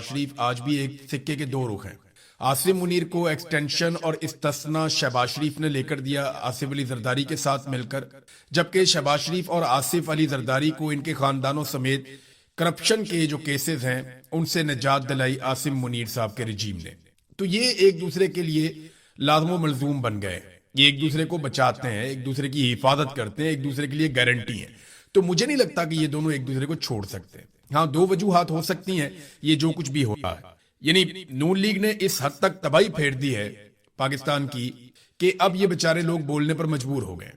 شریف آج بھی ایک سکے کے دو رخ ہیں. آصف منیر کو ایکسٹینشن اور استثنا شہباز شریف نے لے کر دیا آصف علی زرداری کے ساتھ مل کر، جبکہ شہباز شریف اور آصف علی زرداری کو ان کے خاندانوں سمیت کرپشن کے جو کیسز ہیں ان سے نجات دلائی آصف منیر صاحب کے رجیم نے. تو یہ ایک دوسرے کے لیے لازم و ملزوم بن گئے. یہ ایک دوسرے کو بچاتے ہیں، ایک دوسرے کی حفاظت کرتے ہیں، ایک دوسرے کے لیے گارنٹی ہیں. تو مجھے نہیں لگتا کہ یہ دونوں ایک دوسرے کو چھوڑ سکتے. ہاں، دو وجوہات ہو سکتی ہیں یہ جو کچھ بھی ہو رہا ہے. یعنی نون لیگ نے اس حد تک تباہی پھیر دی ہے پاکستان کی کہ اب یہ بیچارے لوگ بولنے پر مجبور ہو گئے،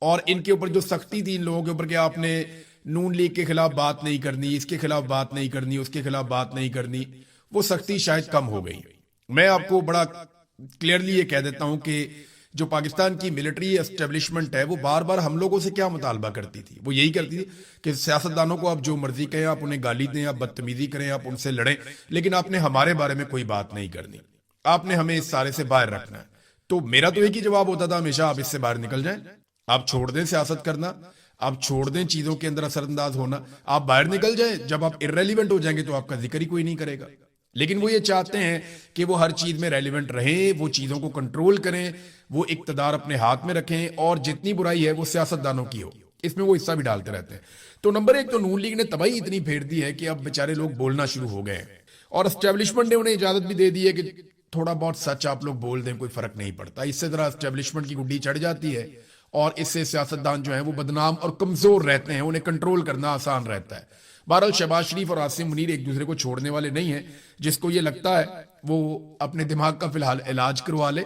اور ان کے اوپر جو سختی تھی ان لوگوں کے اوپر کہ آپ نے نون لیگ کے خلاف بات نہیں کرنی، اس کے خلاف بات نہیں کرنی، اس کے خلاف بات نہیں کرنی، وہ سختی شاید کم ہو گئی. میں آپ کو بڑا کلیئرلی یہ کہہ دیتا ہوں کہ جو پاکستان کی ملٹری اسٹیبلشمنٹ ہے وہ بار بار ہم لوگوں سے کیا مطالبہ کرتی تھی؟ وہ یہی کرتی تھی کہ سیاستدانوں کو آپ جو مرضی کہیں، آپ انہیں گالی دیں، آپ بدتمیزی کریں، آپ ان سے لڑیں، لیکن آپ نے ہمارے بارے میں کوئی بات نہیں کرنی، آپ نے ہمیں اس سارے سے باہر رکھنا ہے. تو میرا تو ایک ہی جواب ہوتا تھا ہمیشہ، آپ اس سے باہر نکل جائیں، آپ چھوڑ دیں سیاست کرنا، آپ چھوڑ دیں چیزوں کے اندر اثر انداز ہونا، آپ باہر نکل جائیں. جب آپ ارریلیونٹ ہو جائیں گے تو آپ کا ذکر ہی کوئی نہیں کرے گا. لیکن وہ یہ چاہتے ہیں کہ وہ ہر چیز میں ریلیونٹ رہیں، وہ چیزوں کو کنٹرول کریں، وہ اقتدار اپنے ہاتھ میں رکھیں، اور جتنی برائی ہے وہ سیاستدانوں کی ہو، اس میں وہ حصہ بھی ڈالتے رہتے ہیں. تو نمبر ایک تو نون لیگ نے تباہی اتنی پھیر دی ہے کہ اب بیچارے لوگ بولنا شروع ہو گئے ہیں، اور اسٹیبلشمنٹ نے انہیں اجازت بھی دے دی ہے کہ تھوڑا بہت سچ آپ لوگ بول دیں، کوئی فرق نہیں پڑتا. اس سے ذرا اسٹیبلشمنٹ کی گڈی چڑھ جاتی ہے، اور اس سے سیاستدان جو ہیں وہ بدنام اور کمزور رہتے ہیں، انہیں کنٹرول کرنا آسان رہتا ہے. بہرحال شہباز شریف اور آصف منیر ایک دوسرے کو چھوڑنے والے نہیں ہیں. جس کو یہ لگتا ہے وہ اپنے دماغ کا فی الحال علاج کروا لے،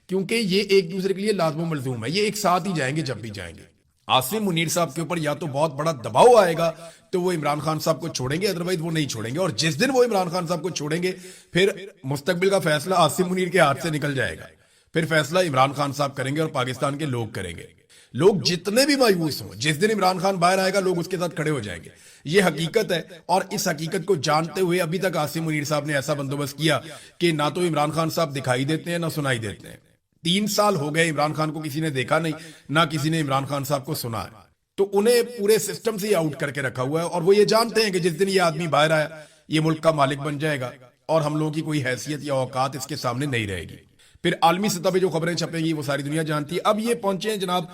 کیونکہ یہ ایک دوسرے کے لیے لازم و ملزوم ہے. یہ ایک ساتھ ہی جائیں گے جب بھی جائیں گے. آصف منیر صاحب کے اوپر یا تو بہت بڑا دباؤ آئے گا تو وہ عمران خان صاحب کو چھوڑیں گے، ادروائز وہ نہیں چھوڑیں گے. اور جس دن وہ عمران خان صاحب کو چھوڑیں گے پھر مستقبل کا فیصلہ آصف منیر کے ہاتھ سے نکل جائے گا. پھر فیصلہ عمران خان صاحب کریں گے اور پاکستان کے لوگ کریں گے. لوگ جتنے بھی مایوس ہوں، جس دن عمران خان باہر آئے گا لوگ اس کے ساتھ کھڑے ہو جائیں گے. یہ حقیقت ہے، اور اس حقیقت کو جانتے ہوئے ابھی تک آصف منیر صاحب نے ایسا بندوبست کیا کہ نہ تو عمران خان صاحب دکھائی دیتے ہیں نہ سنائی دیتے ہیں. 3 سال ہو گئے عمران خان کو کسی نے دیکھا نہیں، نہ کسی نے عمران خان صاحب کو سنا ہے. تو انہیں پورے سسٹم سے آؤٹ کر کے رکھا ہوا ہے، اور وہ یہ جانتے ہیں کہ جس دن یہ آدمی باہر آیا یہ ملک کا مالک بن جائے گا اور ہم لوگوں کی کوئی حیثیت یا اوقات اس کے سامنے نہیں رہے گی. پھر عالمی سطح پہ جو خبریں چھپیں گی وہ ساری دنیا جانتی ہے. اب یہ پہنچے ہیں جناب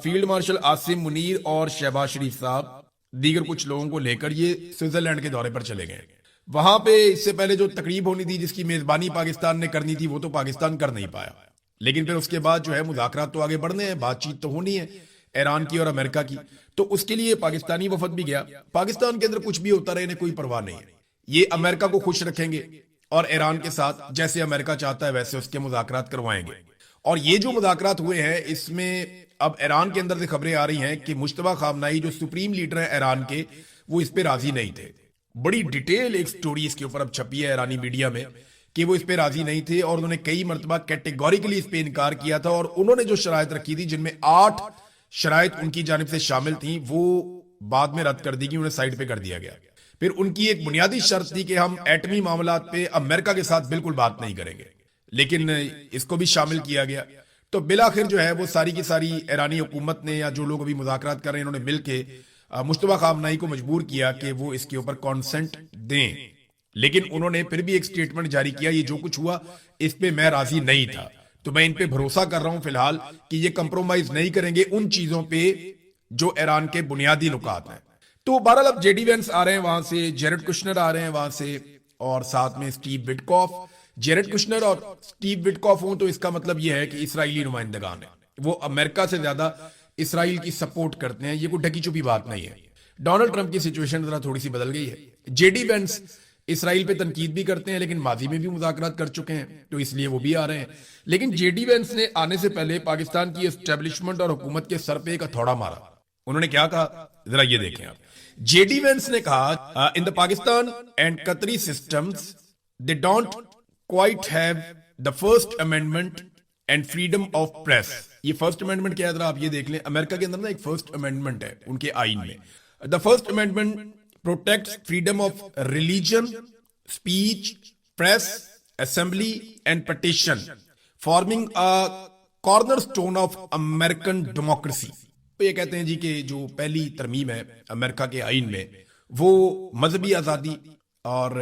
فیلڈ مارشل آصف منیر اور شہباز شریف صاحب دیگر کچھ لوگوں کو لے کر یہ سوئٹزرلینڈ کے دورے پر چلے گئے. وہاں پہ اس سے پہلے جو تقریب ہونی تھی جس کی میزبانی پاکستان نے کرنی تھی وہ تو پاکستان کر نہیں پایا، لیکن پھر اس کے بعد جو ہے مذاکرات تو آگے بڑھنے ہیں، بات چیت تو ہونی ہے ایران کی اور امریکہ کی. تو اس کے لیے پاکستانی وفد بھی گیا. پاکستان کے اندر کچھ بھی ہوتا رہے انہیں کوئی پرواہ نہیں ہے. یہ امریکہ کو خوش رکھیں گے اور ایران کے ساتھ جیسے امریکہ چاہتا ہے ویسے اس کے مذاکرات کروائیں گے. اور یہ جو مذاکرات ہوئے ہیں اس میں اب ایران کے اندر سے خبریں آ رہی ہیں کہ مجتبیٰ خامنہئی جو سپریم لیڈر ہیں ایران کے، وہ اس پہ راضی نہیں تھے. بڑی ڈیٹیل ایک سٹوری اس کے اوپر اب چھپی ہے ایرانی میڈیا میں کہ وہ اس پہ راضی نہیں تھے، اور انہوں نے کئی مرتبہ کیٹیگوریکلی اس پہ انکار کیا تھا. اور انہوں نے جو شرائط رکھی تھی جن میں 8 شرائط ان کی جانب سے شامل تھیں وہ بعد میں رد کر دی گئی، انہیں سائڈ پہ کر دیا گیا. پھر ان کی ایک بنیادی شرط تھی کہ ہم ایٹمی معاملات پہ امریکہ کے ساتھ بالکل بات نہیں کریں گے، لیکن اس کو بھی شامل کیا گیا. تو بالآخر جو ہے وہ ساری کی ساری ایرانی حکومت نے یا جو لوگ ابھی مذاکرات کر رہے ہیں انہوں نے مل کے مجتبیٰ خامنہئی کو مجبور کیا کہ وہ اس کے اوپر کانسنٹ دیں. لیکن انہوں نے پھر بھی ایک سٹیٹمنٹ جاری کیا یہ جو کچھ ہوا اس پہ میں راضی نہیں تھا. تو میں ان پہ بھروسہ کر رہا ہوں فی الحال کہ یہ کمپرومائز نہیں کریں گے ان چیزوں پہ جو ایران کے بنیادی نکات ہیں. تو بہرحال اب جے ڈی وینس آ رہے ہیں وہاں سے، جیرڈ کشنر آ رہے ہیں وہاں سے، اور ساتھ میں سٹیو وٹکوف. جیرڈ کشنر اور سٹیو وٹکوف ہوں تو اس کا مطلب یہ ہے کہ اسرائیلی نمائندگان ہیں، وہ امریکہ سے زیادہ اسرائیل کی سپورٹ کرتے ہیں. یہ کوئی ڈھکی چھپی بات نہیں ہے. ڈونلڈ ٹرمپ کی سچویشن ذرا تھوڑی سی بدل گئی ہے. جے ڈی وینس اسرائیل پہ تنقید بھی کرتے ہیں لیکن ماضی میں بھی مذاکرات کر چکے ہیں تو اس لیے وہ بھی آ رہے ہیں. لیکن جے ڈی وینس نے آنے سے پہلے پاکستان کی اسٹیبلشمنٹ اور حکومت کے سر پہ ایک ہتھوڑا مارا. انہوں نے کیا کہا ذرا یہ دیکھیں آپ. جے ڈی وینس نے کہا in the Pakistan and Qatari systems they don't quite have the First Amendment and freedom of press. یہ فرسٹ امینڈمنٹ کیا ہے ذرا آپ یہ دیکھ لیں. امریکہ کے اندر نا ایک فرسٹ امینڈمنٹ ہے ان کے آئین میں. دا First amendment protects freedom of religion, speech, press, assembly and petition, forming a cornerstone of American democracy. یہ کہتے ہیں جی کہ جو پہلی ترمیم ہے امریکہ کے آئین میں وہ مذہبی آزادی اور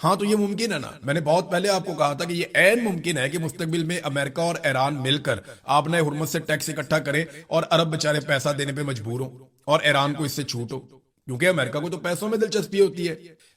ہاں تو یہ ممکن ہے نا، میں نے بہت پہلے آپ کو کہا تھا کہ یہ عین ممکن ہے کہ مستقبل میں امریکہ اور ایران مل کر آپ نئے حرمت سے ٹیکس اکٹھا کریں اور عرب بیچارے پیسہ دینے پہ مجبور ہوں اور ایران کو اس سے چھوٹ ہو، کیونکہ امریکہ کو تو پیسوں میں دلچسپی ہوتی ہے،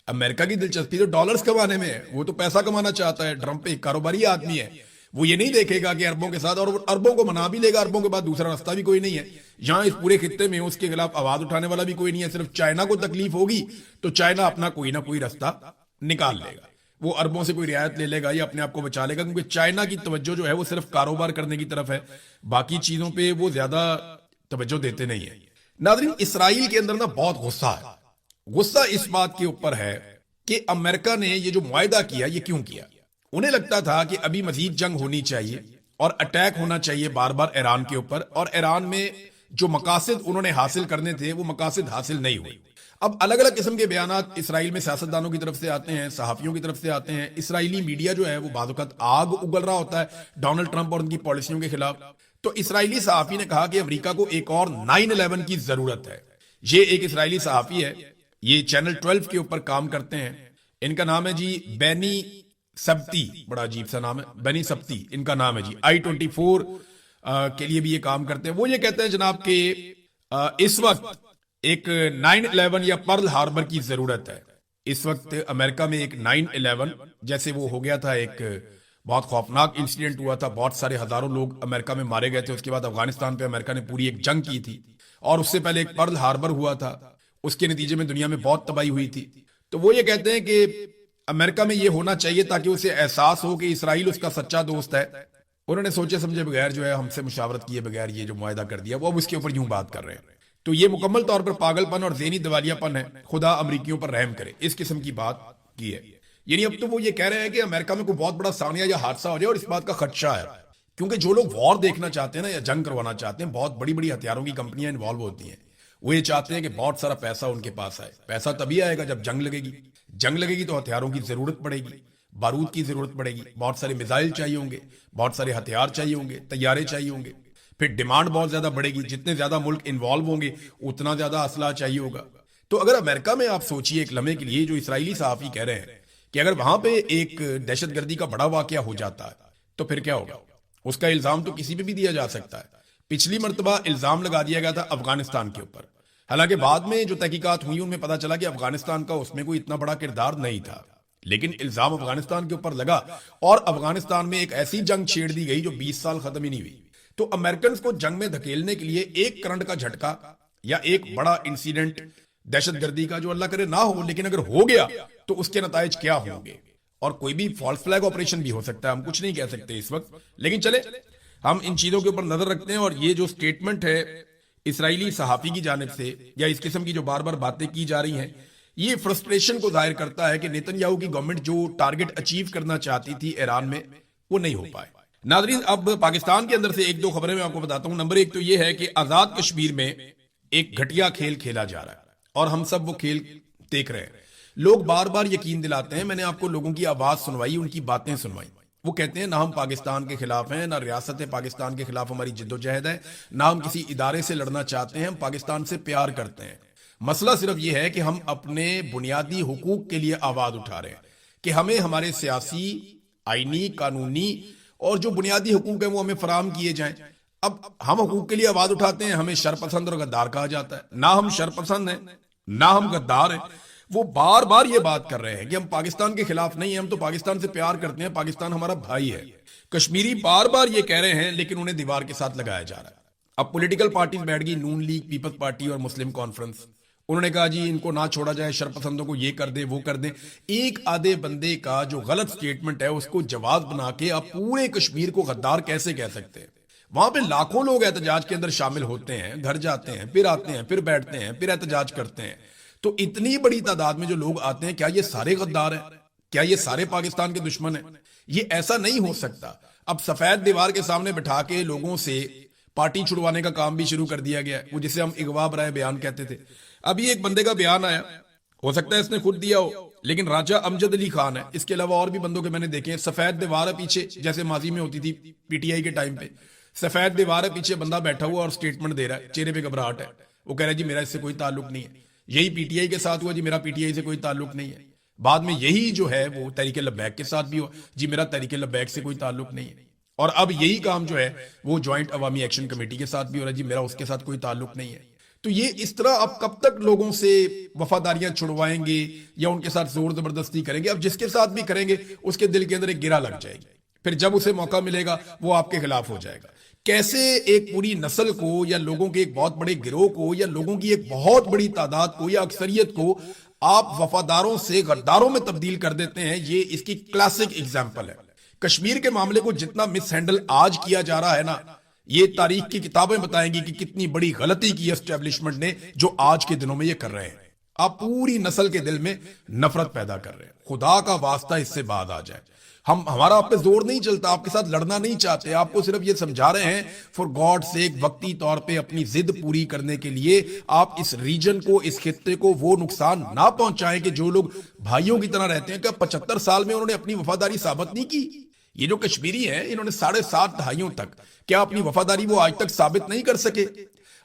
امریکہ کی دلچسپی تو ڈالرز کمانے میں ہے، وہ تو پیسہ کمانا چاہتا ہے، ٹرمپ ایک کاروباری آدمی ہے، وہ یہ نہیں دیکھے گا کہ اربوں کے ساتھ، اور اربوں کو منا بھی لے گا، اربوں کے بعد دوسرا راستہ بھی کوئی نہیں ہے، یہاں اس پورے خطے میں اس کے خلاف آواز اٹھانے والا بھی کوئی نہیں ہے، صرف چائنا کو تکلیف ہوگی تو چائنا اپنا کوئی نہ کوئی راستہ نکال لے گا، وہ اربوں سے کوئی رعایت لے لے گا یا اپنے آپ کو بچا لے گا، کیونکہ چائنا کی توجہ جو ہے وہ صرف کاروبار کرنے کی طرف ہے، باقی چیزوں پہ وہ زیادہ توجہ دیتے نہیں ہیں۔ ناظرین، اسرائیل کے اندر نا بہت غصہ ہے، غصہ اس بات کے اوپر ہے کہ امریکہ نے یہ جو معاہدہ کیا یہ کیوں کیا؟ انہیں لگتا تھا کہ ابھی مزید جنگ ہونی چاہیے اور اٹیک ہونا چاہیے بار بار ایران کے اوپر، اور ایران میں جو مقاصد انہوں نے حاصل کرنے تھے وہ مقاصد حاصل نہیں ہوئے۔ اب الگ الگ قسم کے بیانات اسرائیل میں سیاستدانوں کی طرف سے آتے ہیں، صحافیوں کی طرف سے آتے ہیں، اسرائیلی میڈیا جو ہے وہ بعض اوقات آگ اگل رہا ہوتا ہے ڈونلڈ ٹرمپ اور ان کی پالیسیوں کے خلاف۔ تو اسرائیلی صحافی نے کہا کہ امریکہ کو ایک اور 9/11 کی ضرورت ہے۔ یہ ایک اسرائیلی صحافی ہے، یہ چینل 12 کے اوپر کام کرتے ہیں، ان کا نام ہے جی بینی سبتی، بڑا عجیب سا نام ہے، بینی سبتی ان کا نام ہے جی، I-24 کے لیے بھی یہ کام کرتے ہیں۔ وہ یہ کہتے ہیں جناب کہ اس وقت ایک 9/11 یا پرل ہاربر کی ضرورت ہے۔ اس وقت امریکہ میں ایک 9/11 جیسے وہ ہو گیا تھا، ایک بہت خوفناک انسیڈنٹ ہوا تھا، بہت سارے ہزاروں لوگ امریکہ میں مارے گئے تھے، اس کے بعد افغانستان پہ امریکہ نے پوری ایک جنگ کی تھی، اور اس سے پہلے ایک پرل ہاربر ہوا تھا، اس کے نتیجے میں دنیا میں بہت تباہی ہوئی تھی۔ تو وہ یہ کہتے ہیں کہ امریکہ میں یہ ہونا چاہیے تاکہ اسے احساس ہو کہ اسرائیل اس کا سچا دوست ہے۔ انہوں نے سوچے سمجھے بغیر جو ہے ہم سے مشاورت کیے بغیر یہ جو معاہدہ کر دیا، وہ اب اس کے اوپر یوں بات کر رہے ہیں۔ تو یہ مکمل طور پر پاگل پن اور ذہنی دیوالیہ پن ہے، خدا امریکیوں پر رحم کرے، اس قسم کی بات کی ہے۔ یعنی اب تو وہ یہ کہہ رہے ہیں کہ امریکہ میں کوئی بہت بڑا سانیہ یا حادثہ ہو جائے، اور اس بات کا خدشہ ہے کیونکہ جو لوگ وار دیکھنا چاہتے ہیں نا یا جنگ کروانا چاہتے ہیں، بہت بڑی بڑی ہتھیاروں کی کمپنیاں انوالو ہوتی ہیں، وہ یہ چاہتے ہیں کہ بہت سارا پیسہ ان کے پاس آئے۔ پیسہ تبھی آئے گا جب جنگ لگے گی، جنگ لگے گی تو ہتھیاروں کی ضرورت پڑے گی، بارود کی ضرورت پڑے گی، بہت سارے میزائل چاہیے ہوں گے، بہت سارے ہتھیار چاہیے ہوں گے، طیارے چاہیے ہوں گے، پھر ڈیمانڈ بہت زیادہ بڑھے گی، جتنے زیادہ ملک انوالو ہوں گے اتنا زیادہ اسلحہ چاہیے ہوگا۔ تو اگر امریکہ میں آپ سوچئے ایک لمحے کے لیے، جو اسرائیلی صحافی کہہ رہے ہیں کہ اگر وہاں پہ ایک دہشت گردی کا بڑا واقعہ ہو جاتا ہے تو پھر کیا ہوگا؟ اس کا الزام تو کسی پہ بھی دیا جا سکتا ہے۔ پچھلی مرتبہ الزام لگا دیا گیا تھا افغانستان کے اوپر، حالانکہ بعد میں جو تحقیقات ہوئی ان میں پتا چلا کہ افغانستان کا اس میں کوئی اتنا بڑا کردار نہیں تھا، لیکن الزام افغانستان کے اوپر لگا اور افغانستان میں ایک ایسی جنگ چھیڑ دی گئی جو 20 سال ختم ہی نہیں ہوئی۔ تو امریکنز کو جنگ میں دھکیلنے کے لیے ایک کرنٹ کا جھٹکا یا ایک بڑا انسیڈنٹ دہشت گردی کا، جو اللہ کرے نہ ہو لیکن اگر ہو گیا تو اس کے نتائج کیا ہوں گے، اور کوئی بھی فالس فلیگ آپریشن بھی ہو سکتا ہے، ہم کچھ نہیں کہہ سکتے اس وقت، لیکن چلے ہم ان چیزوں کے اوپر نظر رکھتے ہیں۔ اور یہ جو سٹیٹمنٹ ہے اسرائیلی صحافی کی جانب سے یا اس قسم کی جو بار بار باتیں کی جا رہی ہیں، یہ فرسٹریشن کو ظاہر کرتا ہے کہ نیتن یاہو کی گورنمنٹ جو ٹارگٹ اچیو کرنا چاہتی تھی ایران میں وہ نہیں ہو پائے۔ ناظرین، اب پاکستان کے اندر سے ایک دو خبریں میں آپ کو بتاتا ہوں۔ نمبر ایک تو یہ ہے کہ آزاد کشمیر میں ایک گھٹیا کھیل کھیلا جا رہا ہے اور ہم سب وہ کھیل دیکھ رہے ہیں۔ لوگ بار بار یقین دلاتے ہیں، میں نے آپ کو لوگوں کی آواز سنوائی، ان کی باتیں سنوائی، وہ کہتے ہیں نہ ہم پاکستان کے خلاف ہیں، نہ ریاست پاکستان کے خلاف ہماری جد و جہد ہے، نہ ہم کسی ادارے سے لڑنا چاہتے ہیں، ہم پاکستان سے پیار کرتے ہیں۔ مسئلہ صرف یہ ہے کہ ہم اپنے بنیادی حقوق کے لیے آواز اٹھا رہے ہیں کہ ہمیں ہمارے سیاسی، آئینی، قانونی اور جو بنیادی حقوق ہیں وہ ہمیں فراہم کیے جائیں۔ اب ہم حقوق کے لیے آواز اٹھاتے ہیں، ہمیں شرپسند اور غدار کہا جاتا ہے۔ نہ ہم شرپسند ہیں، نہ ہم غدار ہیں۔ وہ بار بار یہ بات کر رہے ہیں کہ ہم پاکستان کے خلاف نہیں ہیں، ہم تو پاکستان سے پیار کرتے ہیں، پاکستان ہمارا بھائی ہے۔ کشمیری بار بار یہ کہہ رہے ہیں لیکن انہیں دیوار کے ساتھ لگایا جا رہا ہے۔ اب پولیٹیکل پارٹیز بیٹھ گئی، نون لیگ، پیپلز پارٹی اور مسلم کانفرنس، انہوں نے کہا جی ان کو نہ چھوڑا جائے، شرپسندوں کو یہ کر دیں وہ کر دیں۔ ایک آدھے بندے کا جو غلط سٹیٹمنٹ ہے اس کو جواز بنا کے آپ پورے کشمیر کو غدار کیسے کہہ سکتے ہیں؟ وہاں پہ لاکھوں لوگ احتجاج کے اندر شامل ہوتے ہیں، گھر جاتے ہیں، پھر آتے ہیں، پھر بیٹھتے ہیں، پھر احتجاج کرتے ہیں۔ تو اتنی بڑی تعداد میں جو لوگ آتے ہیں، کیا یہ سارے غدار ہیں؟ کیا یہ سارے پاکستان کے دشمن ہیں؟ یہ ایسا نہیں ہو سکتا۔ اب سفید دیوار کے سامنے بٹھا کے لوگوں سے پارٹی چھڑوانے کا کام بھی شروع کر دیا گیا ہے، وہ جسے ہم اغوا برائے بیان کہتے تھے۔ ابھی ایک بندے کا بیان آیا، ہو سکتا ہے اس نے خود دیا ہو، لیکن راجہ امجد علی خان ہے، اس کے علاوہ اور بھی بندوں کے میں نے دیکھے ہیں۔ سفید دیوار ہے پیچھے، جیسے ماضی میں ہوتی تھی پی ٹی آئی کے ٹائم پہ، سفید دیوار ہے پیچھے، بندہ بیٹھا ہوا اور سٹیٹمنٹ دے رہا ہے، چہرے پہ گھبراہٹ ہے، وہ کہہ رہا ہے جی میرا اس سے کوئی تعلق نہیں ہے، یہی پی ٹی آئی کے ساتھ ہوا جی، میرا پی ٹی آئی سے کوئی تعلق نہیں ہے۔ بعد میں یہی جو ہے وہ تحریک لبیک کے ساتھ بھی ہوا، جی میرا تحریک لبیک سے کوئی تعلق نہیں ہے، اور اب یہی کام جو ہے وہ جوائنٹ عوامی ایکشن کمیٹی کے ساتھ بھی ہو رہا ہے، جی میرا اس کے ساتھ کوئی تعلق نہیں ہے۔ تو یہ اس طرح اب کب تک لوگوں سے وفاداریاں چھڑوائیں گے یا ان کے ساتھ زور زبردستی کریں گے؟ اب جس کے ساتھ بھی کریں گے اس کے دل کے اندر ایک گرہ لگ جائے گی، پھر جب اسے موقع ملے گا وہ آپ کے خلاف ہو جائے گا۔ کیسے ایک پوری نسل کو یا لوگوں کے ایک بہت بڑے گروہ کو یا لوگوں کی ایک بہت بڑی تعداد کو یا اکثریت کو آپ وفاداروں سے غداروں میں تبدیل کر دیتے ہیں، یہ اس کی کلاسک ایگزامپل ہے۔ کشمیر کے معاملے کو جتنا مس ہینڈل آج کیا جا رہا ہے نا، یہ تاریخ کی کتابیں بتائیں گی کہ کتنی بڑی غلطی کی اسٹیبلشمنٹ نے جو آج کے دنوں میں یہ کر رہے ہیں۔ آپ پوری نسل کے دل میں نفرت پیدا کر رہے ہیں۔ خدا کا واسطہ اس سے بعد آ جائے۔ ہمارا آپ پہ زور نہیں چلتا، آپ کے ساتھ لڑنا نہیں چاہتے، آپ کو صرف یہ سمجھا رہے ہیں فار گاڈ سیک وقتی طور پہ اپنی ضد پوری کرنے کے لیے آپ اس ریجن کو، اس خطے کو وہ نقصان نہ پہنچائیں کہ جو لوگ بھائیوں کی طرح رہتے ہیں۔ کہ 75 سال میں انہوں نے اپنی وفاداری ثابت نہیں کی؟ یہ جو کشمیری ہیں انہوں نے 7.5 دہائیوں تک کیا اپنی وفاداری وہ آج تک ثابت نہیں کر سکے؟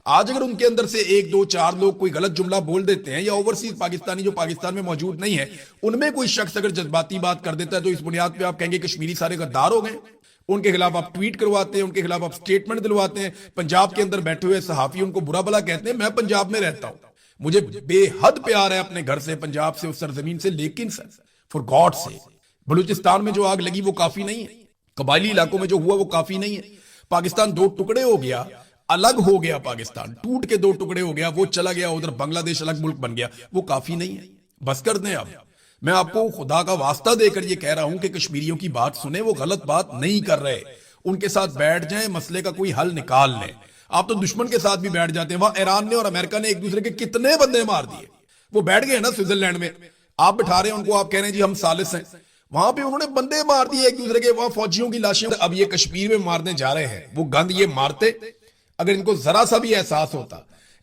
آج اگر ان کے اندر سے 1 2 4 لوگ کوئی غلط جملہ بول دیتے ہیں، یا اوورسیز پاکستانی جو پاکستان میں موجود نہیں ہے ان میں کوئی شخص اگر جذباتی بات کر دیتا ہے تو اس بنیاد پہ آپ کہیں گے کشمیری سارے غدار ہو گئے، ان کے خلاف آپ ٹویٹ کرواتے ہیں، ان کے خلاف آپ سٹیٹمنٹ دلواتے ہیں۔ پنجاب کے اندر بیٹھے ہوئے صحافی ان کو برا بھلا کہتے ہیں۔ میں پنجاب میں رہتا ہوں، مجھے بے حد پیار ہے اپنے گھر سے، پنجاب سے، اس سرزمین سے، لیکن سر فار گاڈ سے بلوچستان میں جو آگ لگی وہ کافی نہیں ہے، قبائلی علاقوں میں جو ہوا وہ کافی نہیں ہے۔ پاکستان 2 ٹکڑے ہو گیا، الگ ہو گیا، پاکستان ٹوٹ کے 2 ٹکڑے ہو گیا، وہ چلا گیا ادھر بنگلہ دیش الگ ملک بن گیا، وہ کافی نہیں ہے۔ بس کر دیں اب۔ میں آپ کو خدا کا واسطہ دے کر یہ کہہ رہا ہوں کہ کشمیریوں کی بات سنیں، وہ غلط بات نہیں کر رہے، ان کے ساتھ بیٹھ جائیں، مسئلے کا کوئی حل نکال لیں۔ آپ تو دشمن کے ساتھ بھی بیٹھ جاتے ہیں۔ وہاں ایران نے اور امریکہ نے ایک دوسرے کے کتنے بندے مار دیے، وہ بیٹھ گئے نا سوئٹزرلینڈ میں، آپ بٹھا رہے ہیں ان کو، آپ کہہ رہے ہیں جی ہم ثالث ہیں، وہاں پہ انہوں نے بندے مار دیے ایک دوسرے کے، وہاں فوجیوں کی لاشیں اب یہ کشمیر میں مارنے جا رہے ہیں۔ وہ گند یہ مارتے اگر ان کو ذرا سا بھی احساس ہوتا۔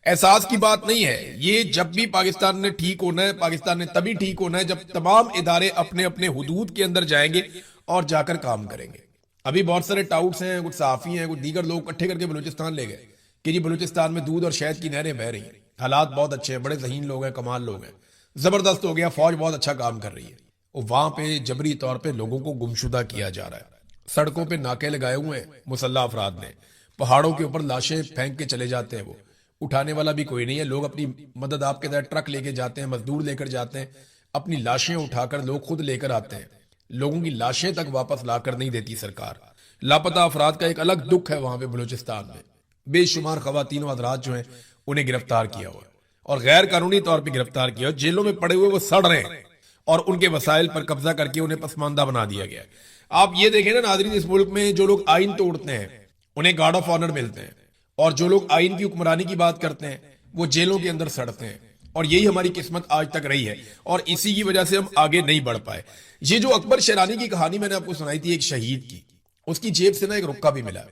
احساس کی بات نہیں ہے، یہ جب بھی پاکستان نے ٹھیک ہونا ہے، پاکستان نے تبھی ٹھیک ہونا ہے جب تمام ادارے اپنے اپنے حدود کے اندر جائیں گے اور جا کر کام کریں گے۔ ابھی بہت سارے ٹاؤٹس ہیں، کچھ صحافی ہیں، کچھ دیگر لوگ اکٹھے کر کے بلوچستان لے گئے کہ جی بلوچستان میں دودھ اور شہد کی نہریں بہہ رہی ہیں، حالات بہت اچھے ہیں، بڑے ذہین لوگ ہیں، کمال لوگ ہیں، زبردست ہو گیا، فوج بہت اچھا کام کر رہی ہے۔ وہاں پہ جبری طور پہ لوگوں کو گمشدہ کیا جا رہا ہے، سڑکوں پہ ناکے لگائے ہوئے ہیں مسلح افراد نے، پہاڑوں کے اوپر لاشیں پھینک کے چلے جاتے ہیں، وہ اٹھانے والا بھی کوئی نہیں ہے۔ لوگ اپنی مدد آپ کے تحت ٹرک لے کے جاتے ہیں، مزدور لے کر جاتے ہیں، اپنی لاشیں اٹھا کر لوگ خود لے کر آتے ہیں، لوگوں کی لاشیں تک واپس لا کر نہیں دیتی سرکار۔ لاپتہ افراد کا ایک الگ دکھ ہے وہاں پہ بلوچستان میں، بے شمار خواتین و حضرات جو ہیں انہیں گرفتار کیا ہوا ہے اور غیر قانونی طور پہ گرفتار کیا ہوا، جیلوں میں پڑے ہوئے وہ سڑ رہے ہیں اور ان کے وسائل پر قبضہ کر کے انہیں پسماندہ بنا دیا گیا ہے۔ آپ یہ دیکھیں نا ناظرین، اس ملک میں جو لوگ آئین توڑتے ہیں انہیں گارڈ آف آنر ملتے ہیں، اور جو لوگ آئین کی حکمرانی کی بات کرتے ہیں وہ جیلوں کے اندر سڑتے ہیں، اور یہی ہماری قسمت آج تک رہی ہے، اور اسی کی وجہ سے ہم آگے نہیں بڑھ پائے۔ یہ جو اکبر شیرانی کی کہانی میں نے آپ کو سنائی تھی ایک شہید کی، اس کی جیب سے نا ایک رکا بھی ملا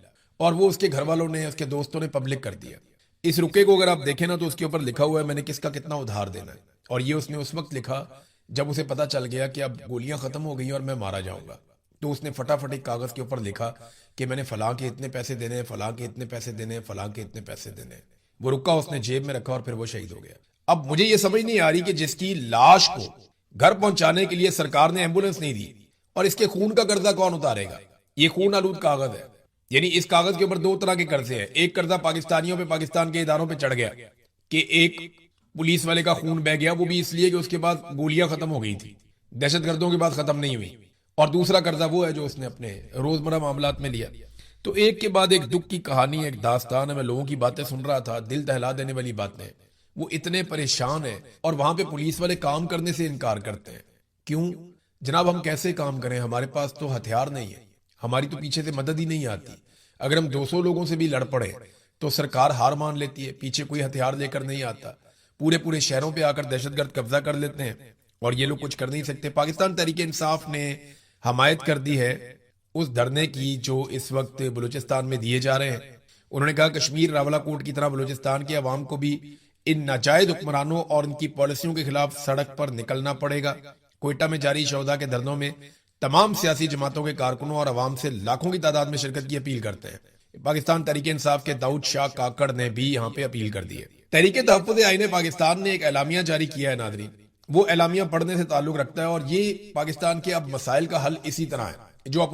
اور وہ اس کے گھر والوں نے، اس کے دوستوں نے پبلک کر دیا۔ اس رکے کو اگر آپ دیکھیں نا تو اس کے اوپر لکھا ہوا ہے میں نے کس کا کتنا ادھار دینا ہے، اور یہ اس نے اس وقت لکھا جب اسے پتا چل گیا کہ اب گولیاں ختم ہو گئی اور میں مارا جاؤں گا، تو اس نے فٹافٹ ایک کاغذ کے اوپر لکھا کہ میں نے فلاں کے اتنے پیسے دینے ہیں، فلاں کے اتنے پیسے دینے ہیں، فلاں کے اتنے پیسے دینے ہیں۔ وہ رکا اس نے جیب میں رکھا اور پھر وہ شہید ہو گیا۔ اب مجھے یہ سمجھ نہیں آ رہی کہ جس کی لاش کو گھر پہنچانے کے لیے سرکار نے ایمبولنس نہیں دی، اور اس کے خون کا قرضہ کون اتارے گا؟ یہ خون آلود کاغذ ہے، یعنی اس کاغذ کے اوپر 2 طرح کے قرضے ہیں۔ ایک قرضہ پاکستانیوں پہ، پاکستان کے اداروں پہ چڑھ گیا کہ ایک پولیس والے کا خون بہ گیا، وہ بھی اس لیے کہ اس کے بعد گولیاں ختم ہو گئی تھی، دہشت گردوں کے بعد ختم نہیں ہوئی، اور دوسرا قرضہ وہ ہے جو اس نے اپنے روزمرہ معاملات میں لیا۔ تو ایک کے بعد ایک دکھ کی کہانی، ایک داستان ہے۔ میں لوگوں کی باتیں سن رہا تھا، دل دہلا دینے والی باتیں، وہ اتنے پریشان ہیں اور وہاں پہ پولیس والے کام کرنے سے انکار کرتے ہیں۔ کیوں جناب؟ ہم کیسے کام کریں؟ ہمارے پاس تو ہتھیار نہیں ہے، ہماری تو پیچھے سے مدد ہی نہیں آتی۔ اگر ہم 200 لوگوں سے بھی لڑ پڑے تو سرکار ہار مان لیتی ہے، پیچھے کوئی ہتھیار لے کر نہیں آتا، پورے شہروں پہ آ کر دہشت گرد قبضہ کر لیتے ہیں اور یہ لوگ کچھ کر نہیں سکتے۔ پاکستان تحریک انصاف نے حمایت کر دی ہے اس دھرنے کی جو اس وقت بلوچستان میں دیے جا رہے ہیں۔ انہوں نے کہا کشمیر راولہ کوٹ کی طرح بلوچستان کے عوام کو بھی ان ناجائز حکمرانوں اور ان کی پالیسیوں کے خلاف سڑک پر نکلنا پڑے گا۔ کوئٹہ میں جاری شہداء کے دھرنوں میں تمام سیاسی جماعتوں کے کارکنوں اور عوام سے لاکھوں کی تعداد میں شرکت کی اپیل کرتے ہیں۔ پاکستان تحریک انصاف کے داؤد شاہ کاکڑ نے بھی یہاں پہ اپیل کر دی ہے۔ تحریک تحفظ آئین پاکستان نے ایک اعلامیہ جاری کیا ہے ناظرین، وہ اعلامیہ پڑھنے سے تعلق رکھتا ہے، اور یہ پاکستان کے اب مسائل کا حل اسی طرح ہے جو آپ